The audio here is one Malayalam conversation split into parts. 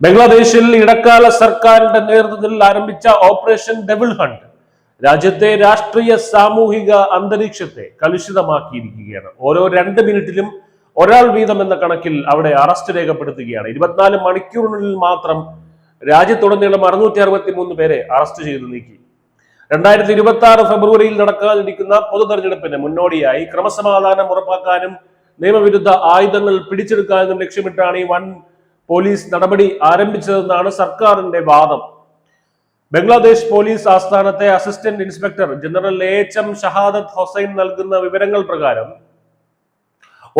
ബംഗ്ലാദേശിൽ ഇടക്കാല സർക്കാരിന്റെ നേതൃത്വത്തിൽ ആരംഭിച്ച ഓപ്പറേഷൻ ഡെവിൾ ഹണ്ട് രാജ്യത്തെ രാഷ്ട്രീയ സാമൂഹിക അന്തരീക്ഷത്തെ കലുഷിതമാക്കിയിരിക്കുകയാണ്. ഓരോ 2 മിനിറ്റിലും ഒരാൾ വീതം എന്ന കണക്കിൽ അവിടെ അറസ്റ്റ് രേഖപ്പെടുത്തുകയാണ്. 24 മണിക്കൂറിനുള്ളിൽ മാത്രം രാജ്യത്തുടനീളം 663 പേരെ അറസ്റ്റ് ചെയ്തു നീക്കി. 2026 ഫെബ്രുവരിയിൽ നടക്കാനിരിക്കുന്ന പൊതു തെരഞ്ഞെടുപ്പിന് മുന്നോടിയായി ക്രമസമാധാനം ഉറപ്പാക്കാനും നിയമവിരുദ്ധ ആയുധങ്ങൾ പിടിച്ചെടുക്കാനും ലക്ഷ്യമിട്ടാണ് ഈ വൻ പോലീസ് നടപടി ആരംഭിച്ചതെന്നാണ് സർക്കാരിന്റെ വാദം. ബംഗ്ലാദേശ് പോലീസ് ആസ്ഥാനത്തെ assistant inspector general AHM Shahadat Hossain നൽകുന്ന വിവരങ്ങൾ പ്രകാരം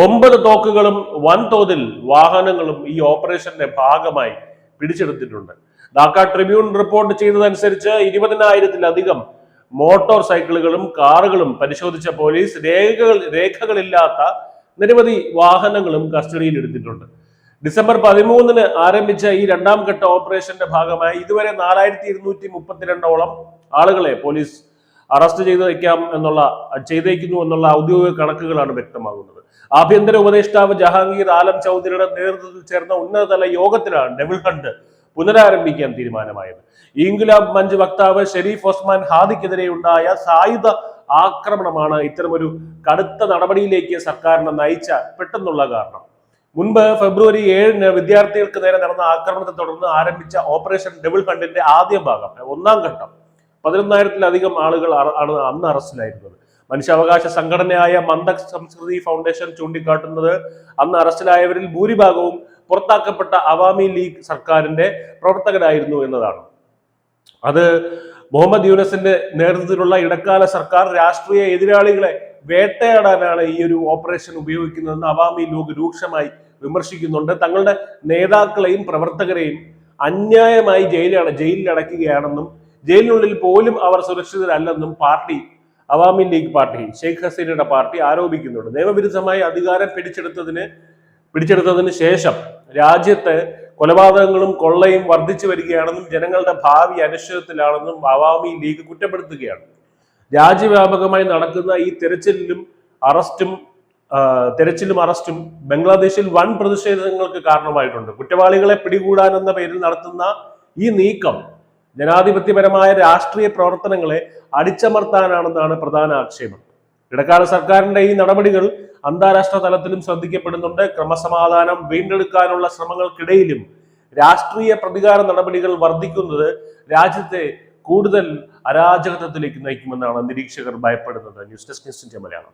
9 തോക്കുകളും വൻതോതിൽ വാഹനങ്ങളും ഈ ഓപ്പറേഷന്റെ ഭാഗമായി പിടിച്ചെടുത്തിട്ടുണ്ട്. ധാക്ക ട്രിബ്യൂൺ റിപ്പോർട്ട് ചെയ്തതനുസരിച്ച് 20,000-ലധികം മോട്ടോർ സൈക്കിളുകളും കാറുകളും പരിശോധിച്ച പോലീസ് രേഖകളില്ലാത്ത നിരവധി വാഹനങ്ങളും കസ്റ്റഡിയിൽ എടുത്തിട്ടുണ്ട്. ഡിസംബർ 13-ന് ആരംഭിച്ച ഈ 2ാം ഘട്ട ഓപ്പറേഷന്റെ ഭാഗമായി ഇതുവരെ 4232 ആളുകളെ പോലീസ് അറസ്റ്റ് ചെയ്തേക്കുന്നു എന്നുള്ള ഔദ്യോഗിക കണക്കുകളാണ് വ്യക്തമാകുന്നത്. ആഭ്യന്തര ഉപദേഷ്ടാവ് ജഹാംഗീർ ആലം ചൗധരിയുടെ നേതൃത്വത്തിൽ ചേർന്ന ഉന്നതതല യോഗത്തിലാണ് ഡെവിൾ ഹണ്ട് പുനരാരംഭിക്കാൻ തീരുമാനമായത്. ഇൻക്വിലാബ് മഞ്ച് വക്താവ് ഷെരീഫ് ഒസ്മാൻ ഹാദിക്കെതിരെ ഉണ്ടായ സായുധ ആക്രമണമാണ് ഇത്തരമൊരു കടുത്ത നടപടിയിലേക്ക് സർക്കാരിനെ നയിച്ച പെട്ടെന്നുള്ള കാരണം. മുൻപ് ഫെബ്രുവരി 7-ന് വിദ്യാർത്ഥികൾക്ക് നേരെ നടന്ന ആക്രമണത്തെ തുടർന്ന് ആരംഭിച്ച ഓപ്പറേഷൻ ഡെവിൾ ഹണ്ടിന്റെ ആദ്യ ഭാഗം 1ാം ഘട്ടം 11,000-ലധികം ആളുകൾ ആണ് അന്ന് അറസ്റ്റിലായിരുന്നത്. മനുഷ്യാവകാശ സംഘടനയായ മന്ദക് സംസ്കൃതി ഫൗണ്ടേഷൻ ചൂണ്ടിക്കാട്ടുന്നത് അന്ന് അറസ്റ്റിലായവരിൽ ഭൂരിഭാഗവും പുറത്താക്കപ്പെട്ട അവാമി ലീഗ് സർക്കാരിന്റെ പ്രവർത്തകരായിരുന്നു എന്നതാണ്. അത് മുഹമ്മദ് യൂനസിന്റെ നേതൃത്വത്തിലുള്ള ഇടക്കാല സർക്കാർ രാഷ്ട്രീയ എതിരാളികളെ വേട്ടയാടാനാണ് ഈ ഒരു ഓപ്പറേഷൻ ഉപയോഗിക്കുന്നതെന്ന് അവാമി ലീഗ് രൂക്ഷമായി വിമർശിക്കുന്നുണ്ട്. തങ്ങളുടെ നേതാക്കളെയും പ്രവർത്തകരെയും അന്യായമായി ജയിലിൽ അടയ്ക്കുകയാണെന്നും ജയിലിനുള്ളിൽ പോലും അവർ സുരക്ഷിതരല്ലെന്നും അവാമി ലീഗ് പാർട്ടി, ഷെയ്ഖ് ഹസീനയുടെ പാർട്ടി ആരോപിക്കുന്നുണ്ട്. നിയമവിരുദ്ധമായി അധികാരം പിടിച്ചെടുത്തതിന് ശേഷം രാജ്യത്ത് കൊലപാതകങ്ങളും കൊള്ളയും വർദ്ധിച്ചു വരികയാണെന്നും ജനങ്ങളുടെ ഭാവി അനിശ്ചിതത്വത്തിലാണെന്നും അവാമി ലീഗ് കുറ്റപ്പെടുത്തുകയാണ്. രാജ്യവ്യാപകമായി നടക്കുന്ന ഈ തെരച്ചിലും അറസ്റ്റും ബംഗ്ലാദേശിൽ വൻ പ്രതിഷേധങ്ങൾക്ക് കാരണമായിട്ടുണ്ട്. കുറ്റവാളികളെ പിടികൂടാനെന്ന പേരിൽ നടത്തുന്ന ഈ നീക്കം ജനാധിപത്യപരമായ രാഷ്ട്രീയ പ്രവർത്തനങ്ങളെ അടിച്ചമർത്താനാണെന്നാണ് പ്രധാന ആക്ഷേപം. ഇടക്കാല സർക്കാരിന്റെ ഈ നടപടികൾ അന്താരാഷ്ട്ര തലത്തിലും ശ്രദ്ധിക്കപ്പെടുന്നുണ്ട്. ക്രമസമാധാനം വീണ്ടെടുക്കാനുള്ള ശ്രമങ്ങൾക്കിടയിലും രാഷ്ട്രീയ പ്രതികാര നടപടികൾ വർദ്ധിക്കുന്നത് രാജ്യത്തെ കൂടുതൽ അരാജകത്വത്തിലേക്ക് നയിക്കുമെന്നാണ് നിരീക്ഷകർ ഭയപ്പെടുന്നത്. News desk news India Malayalam.